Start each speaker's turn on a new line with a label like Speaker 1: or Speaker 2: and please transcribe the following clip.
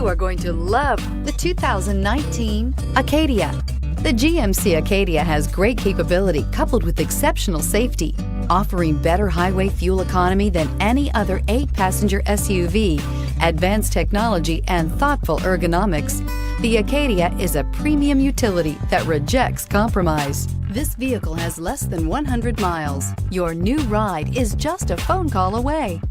Speaker 1: You are going to love the 2019 Acadia. The GMC Acadia has great capability coupled with exceptional safety, offering better highway fuel economy than any other 8-passenger SUV, advanced technology, and thoughtful ergonomics. The Acadia is a premium utility that rejects compromise. This vehicle has less than 100 miles. Your new ride is just a phone call away.